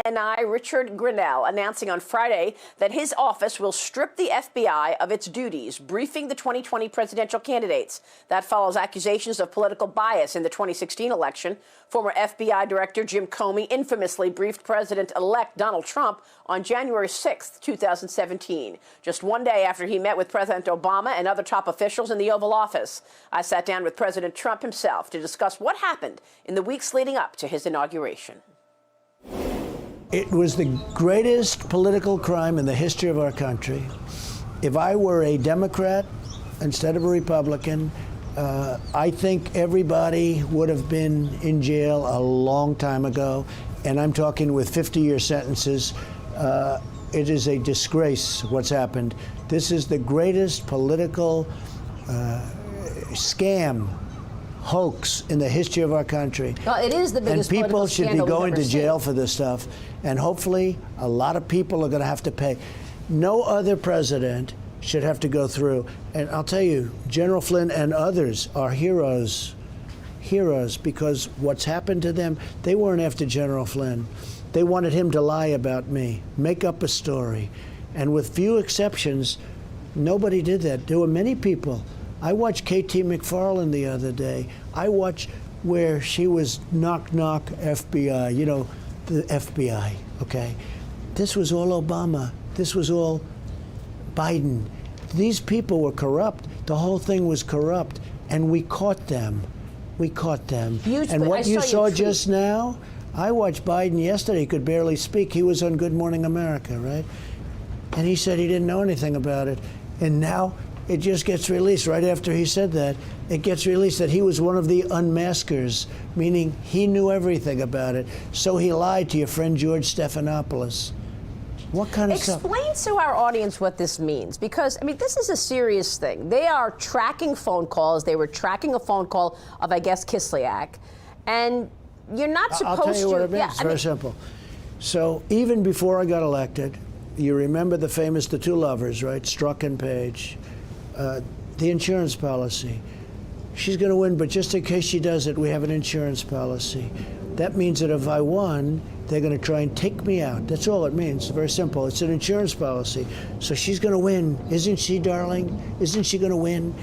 NI Richard Grenell announcing on Friday that his office will strip the FBI of its duties, briefing the 2020 presidential candidates. That follows accusations of political bias in the 2016 election. Former FBI Director Jim Comey infamously briefed President-elect Donald Trump on January 6, 2017, just one day after he met with President Obama and other top officials in the Oval Office. I sat down with President Trump himself to discuss what happened in the weeks leading up to his inauguration. It was the greatest political crime in the history of our country. If I were a Democrat instead of a Republican, I think everybody would have been in jail a long time ago, and I'm talking with 50-year sentences. It is a disgrace what's happened. This is the greatest political scam, hoax in the history of our country. Well, it is the biggest and people should be going to jail seen. for this stuff, and hopefully a lot of people are going to have to pay. No other president should have to go through. And I'll tell you, General Flynn and others are heroes because what's happened to them, they weren't after General Flynn. They wanted him to lie about me, make up a story. And with few exceptions, nobody did that. There were many people. I watched K.T. McFarland the other day. I watched where she was knock, knock, FBI, you know, the FBI, okay? This was all Obama. This was all Biden. These people were corrupt. The whole thing was corrupt, and we caught them. We caught them. And what you saw just now, I watched Biden yesterday. He could barely speak. He was on Good Morning America, right? And he said he didn't know anything about it. And now it just gets released right after he said that. It gets released that he was one of the unmaskers, meaning he knew everything about it. So he lied to your friend George Stephanopoulos. What kind of stuff? Explain to our audience what this means, because, I mean, this is a serious thing. They are tracking phone calls. They were tracking a phone call of, I guess, Kislyak. And you're not supposed to... I'll tell you what it means. It's very simple. So even before I got elected, you remember the famous The Two Lovers, right? Strzok and Page. The insurance policy. She's going to win, but just in case she does it, we have an insurance policy. That means that if I won, they're going to try and take me out. That's all it means. It's very simple. It's an insurance policy. So she's going to win. Isn't she, darling? Isn't she going to win?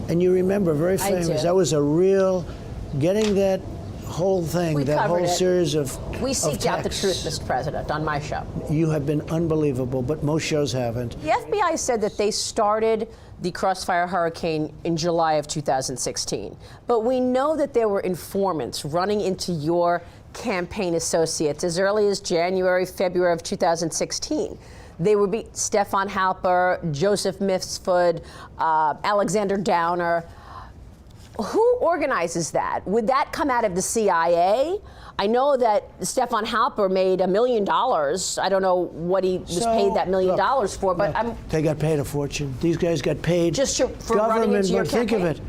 And you remember, very famous. That was a real, getting that whole thing, that whole series of We seeked out the truth, Mr. President, on my show. You have been unbelievable, but most shows haven't. The FBI said that they started the Crossfire Hurricane in July of 2016. But we know that there were informants running into your campaign associates as early as January, February of 2016. They would be Stefan Halper, Joseph Mifsud, Alexander Downer. Who organizes that? Would that come out of the CIA? I know that Stefan Halper made $1 million. I don't know what he was paid that $1 million for, but they got paid a fortune. These guys got paid just for running into your campaign. Think of it,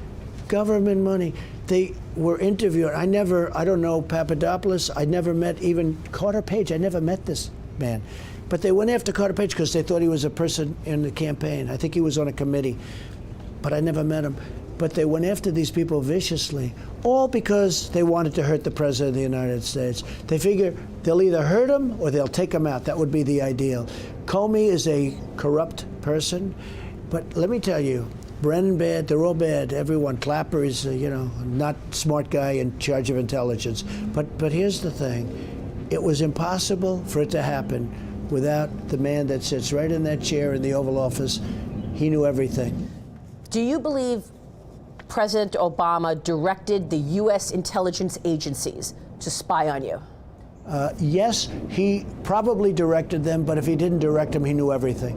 government money. They were interviewed. I don't know Papadopoulos. I never met even Carter Page. I never met this man. But they went after Carter Page because they thought he was a person in the campaign. I think he was on a committee, but I never met him. But they went after these people viciously, all because they wanted to hurt the President of the United States. They figure they'll either hurt him or they'll take him out. That would be the ideal. Comey is a corrupt person, but let me tell you, Brennan bad, they're all bad, everyone. Clapper is, not smart guy in charge of intelligence. But here's the thing, it was impossible for it to happen without the man that sits right in that chair in the Oval Office. He knew everything. Do you believe President Obama directed the U.S. intelligence agencies to spy on you? Yes, he probably directed them, but if he didn't direct them, he knew everything.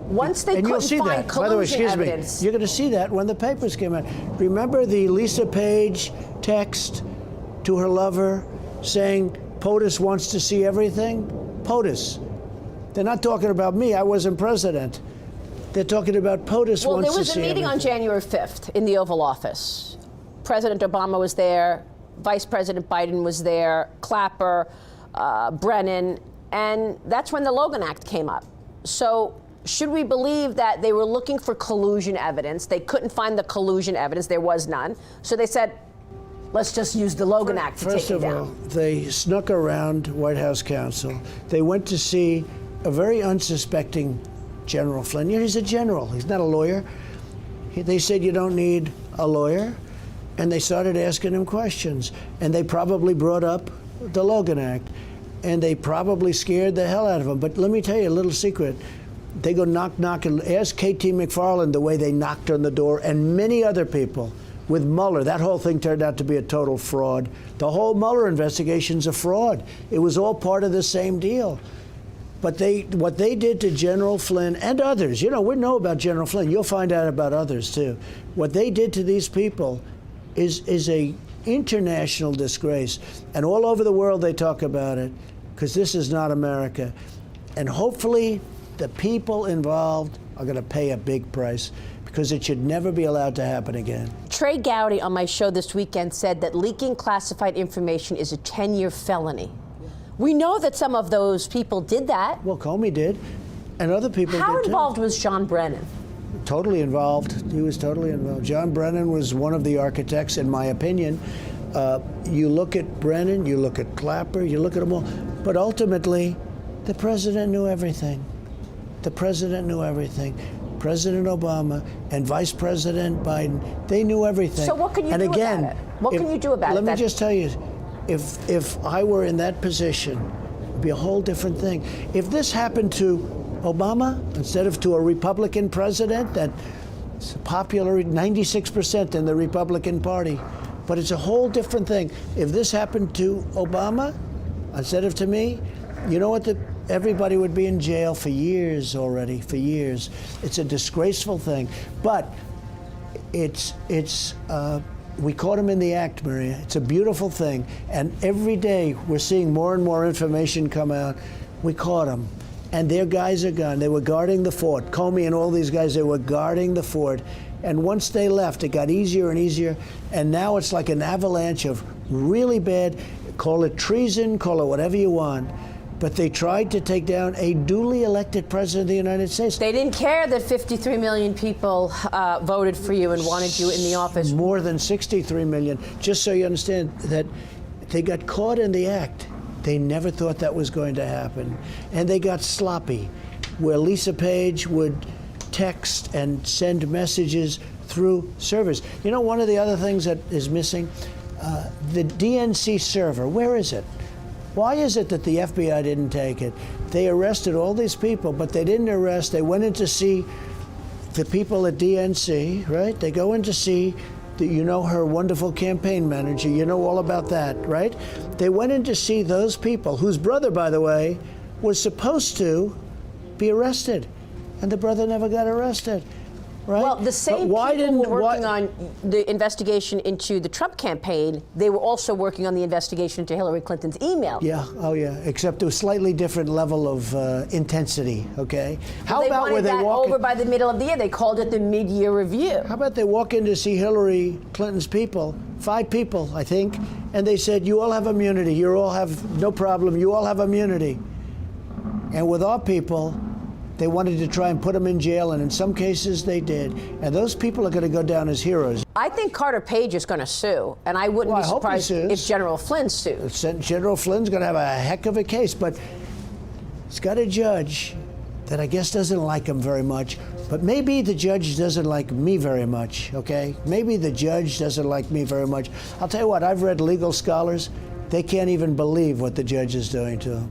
Once they couldn't find collusion By the way, excuse evidence. me, you're going to see that when the papers came out. Remember the Lisa Page text to her lover saying POTUS wants to see everything? POTUS. They're not talking about me. I wasn't president. They're talking about POTUS wants to see everything. Well, there was a meeting on January 5th in the Oval Office. President Obama was there, Vice President Biden was there, Clapper, Brennan, and that's when the Logan Act came up. So should we believe that they were looking for collusion evidence? They couldn't find the collusion evidence. There was none. So they said, let's just use the Logan Act to take First it of down. all, they snuck around White House counsel. They went to see a very unsuspecting General Flynn. He's a general. He's not a lawyer. They said you don't need a lawyer, and they started asking him questions. And they probably brought up the Logan Act, and they probably scared the hell out of him. But let me tell you a little secret. They go knock, and ask K.T. McFarland the way they knocked on the door, and many other people. With Mueller, that whole thing turned out to be a total fraud. The whole Mueller investigation's a fraud. It was all part of the same deal. But what they did to General Flynn and others, we know about General Flynn. You'll find out about others too. What they did to these people is a international disgrace, and all over the world they talk about it, because this is not America. And hopefully, the people involved are going to pay a big price, because it should never be allowed to happen again. Trey Gowdy on my show this weekend said that leaking classified information is a 10-year felony. We know that some of those people did that. Well, Comey did, and other people How did too. involved was John Brennan? Totally involved. He was totally involved. John Brennan was one of the architects, in my opinion. You look at Brennan, you look at Clapper, you look at them all, but ultimately, the president knew everything. The president knew everything. President Obama and Vice President Biden, they knew everything. So what can you do about it? What can you do about it? Let me just tell you, if I were in that position, it'd be a whole different thing. If this happened to Obama, instead of to a Republican president that's popular 96% in the Republican Party, but it's a whole different thing. If this happened to Obama, instead of to me, you know what everybody would be in jail for years already, for years. It's a disgraceful thing. But we caught him in the act, Maria. It's a beautiful thing. And every day we're seeing more and more information come out. We caught him. And their guys are gone. They were guarding the fort. Comey and all these guys, they were guarding the fort. And once they left, it got easier and easier. And now it's like an avalanche of really bad, call it treason, call it whatever you want. But they tried to take down a duly elected president of the United States. They didn't care that 53 million people voted for you and wanted you in the office. More than 63 million. Just so you understand that they got caught in the act. They never thought that was going to happen. And they got sloppy, where Lisa Page would text and send messages through servers. You know, one of the other things that is missing, the DNC server, where is it? Why is it that the FBI didn't take it? They arrested all these people, but they didn't arrest. They went in to see the people at DNC, right? They go in to see, her wonderful campaign manager. You know all about that, right? They went in to see those people, whose brother, by the way, was supposed to be arrested. And the brother never got arrested. Right? Well, the same people who were working on the investigation into the Trump campaign, they were also working on the investigation into Hillary Clinton's email. Yeah, oh yeah, except to a slightly different level of intensity, okay? How about where they walk over by the middle of the year? They called it the mid-year review. How about they walk in to see Hillary Clinton's people, 5 people, I think, and they said, you all have immunity, you all have no problem, you all have immunity. And with our people, they wanted to try and put them in jail, and in some cases they did. And those people are going to go down as heroes. I think Carter Page is going to sue, and I wouldn't be surprised if General Flynn sued. General Flynn's going to have a heck of a case, but it's got a judge that I guess doesn't like him very much. But maybe the judge doesn't like me very much, okay? Maybe the judge doesn't like me very much. I'll tell you what, I've read legal scholars. They can't even believe what the judge is doing to them.